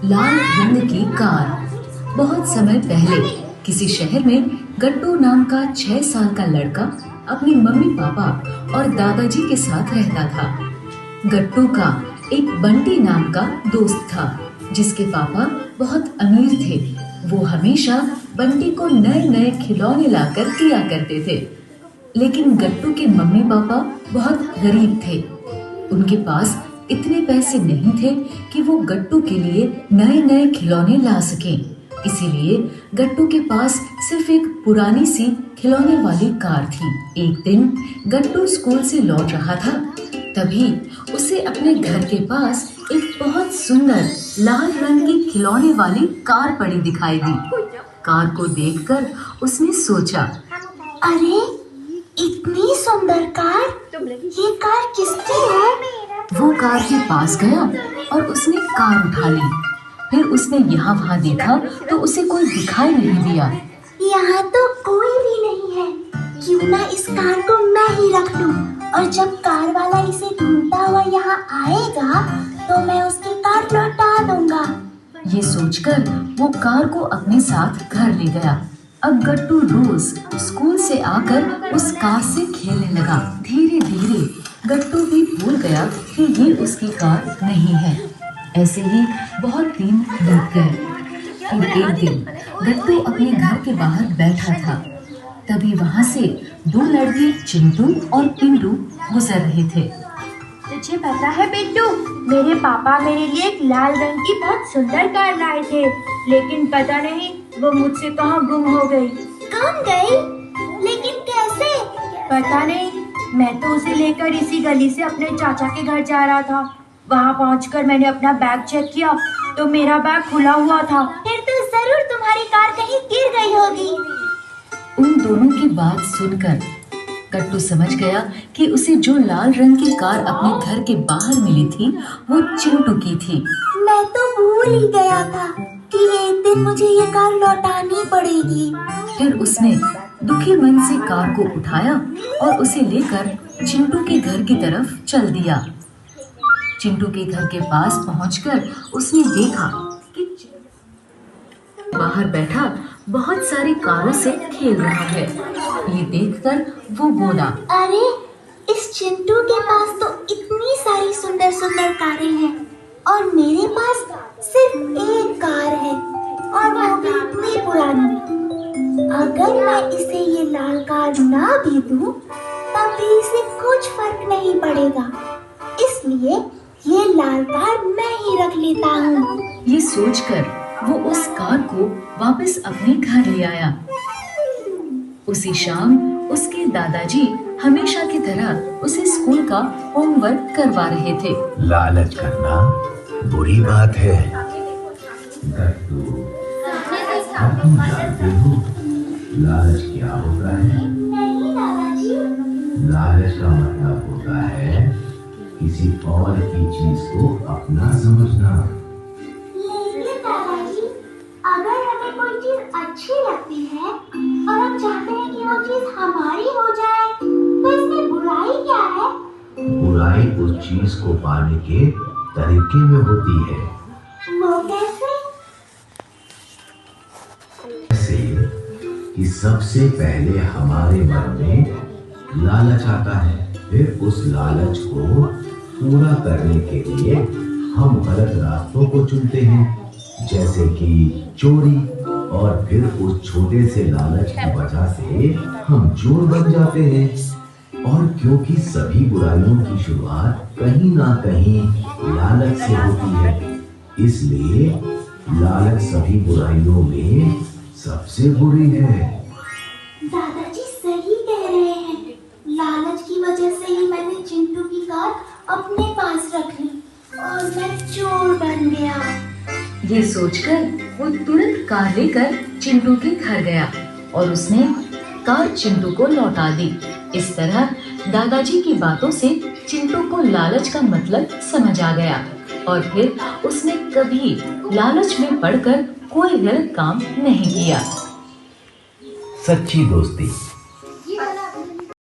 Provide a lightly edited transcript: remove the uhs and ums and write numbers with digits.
लाल रंग की कार। बहुत समय पहले किसी शहर में गट्टू नाम का 6 साल का लड़का अपने मम्मी पापा और दादाजी के साथ रहता था। गट्टू का एक बंटी नाम का दोस्त था जिसके पापा बहुत अमीर थे। वो हमेशा बंटी को नए नए खिलौने लाकर दिया करते थे, लेकिन गट्टू के मम्मी पापा बहुत गरीब थे। उनके पास इतने पैसे नहीं थे कि वो गट्टू के लिए नए नए खिलौने ला सकें। इसीलिए गट्टू के पास सिर्फ एक पुरानी सी खिलौने वाली कार थी। एक दिन गट्टू स्कूल से लौट रहा था, तभी उसे अपने घर के पास एक बहुत सुंदर लाल रंग की खिलौने वाली कार पड़ी दिखाई दी। कार को देखकर उसने सोचा, अरे इतनी सुंदर कार, ये कार किसकी है? वो कार के पास गया और उसने कार उठा ली। फिर उसने यहाँ वहाँ देखा तो उसे कोई दिखाई नहीं दिया। यहाँ तो कोई भी नहीं है, क्यों ना इस कार को मैं ही रख लूं, और जब कार वाला इसे ढूंढता हुआ यहाँ आएगा तो मैं उसकी कार लौटा दूंगा। ये सोचकर वो कार को अपने साथ घर ले गया। अब गट्टू रोज स्कूल से आकर उस कार से खेलने लगा। धीरे धीरे गट्टू भी भूल गया कि ये उसकी कार नहीं है। ऐसे ही बहुत दिन बीत गए। फिर एक दिन गट्टू अपने घर के बाहर बैठा था, तभी वहाँ से 2 लड़के चिंटू और पिंटू गुजर रहे थे। तुझे पता है पिंटू, मेरे पापा मेरे लिए एक लाल रंग की बहुत सुंदर कार लाए थे, लेकिन पता नहीं वो मुझसे कहाँ गुम हो गई। कौन गई? लेकिन कैसे? पता नहीं, मैं तो उसे लेकर इसी गली से अपने चाचा के घर जा रहा था। वहाँ पहुँचकर मैंने अपना बैग चेक किया तो मेरा बैग खुला हुआ था। फिर तो जरूर तुम्हारी कार कहीं गिर गई होगी। उन दोनों की बात सुनकर गट्टू समझ गया कि उसे जो लाल रंग की कार अपने घर के बाहर मिली थी वो चिंटू की थी। मैं तो भूल ही गया था कि एक दिन मुझे ये कार लौटानी पड़ेगी। फिर उसने दुखी मन से कार को उठाया और उसे लेकर चिंटू के घर की तरफ चल दिया। चिंटू के घर के पास पहुंचकर उसने देखा कि बाहर बैठा बहुत सारी कारों से खेल रहा है। ये देखकर वो बोला, अरे इस चिंटू के पास तो इतनी सारी सुंदर सुंदर कारें हैं और मेरे पास सिर्फ एक कार है, और वो भी इतनी पुरानी। अगर मैं इसे ये लाल कार ना भी दूं, तब भी इसे कुछ फर्क नहीं पड़ेगा, इसलिए ये लाल कार मैं ही रख लेता हूँ। ये सोचकर वो उस कार को वापस अपने घर ले आया। उसी शाम उसके दादाजी हमेशा की तरह उसे स्कूल का होमवर्क करवा रहे थे। लालच करना बुरी बात है। गट्टू, अब तुम जानते हो लालच क्या होता है? नहीं दादाजी। लालच का मतलब होता है किसी और की चीज को अपना समझना। लेकिन दादाजी, अगर हमें कोई चीज अच्छी लगती है और हम चाहते हैं कि वो चीज हमारी हो जाए, तो इसमें बुराई क्या है? बुराई उस चीज को पाने के तरीके में होती है। वो कैसे? जैसे कि सबसे पहले हमारे मन में लालच आता है, फिर उस लालच को पूरा करने के लिए हम गलत रास्तों को चुनते हैं, जैसे कि चोरी, और फिर उस छोटे से लालच की वजह से हम चोर बन जाते हैं। और क्योंकि सभी बुराइयों की शुरुआत कहीं ना कहीं लालच से होती है, इसलिए लालच सभी बुराइयों में सबसे बुरी है। दादाजी सही कह रहे हैं। लालच की वजह से ही मैंने चिंटू की कार अपने पास रख ली और मैं चोर बन गया। ये सोचकर वो तुरंत कार लेकर चिंटू के घर गया और उसने कार चिंटू को लौटा दी। इस तरह दादाजी की बातों से चिंटू को लालच का मतलब समझ आ गया और फिर उसने कभी लालच में पड़कर कोई गलत काम नहीं किया। सच्ची दोस्ती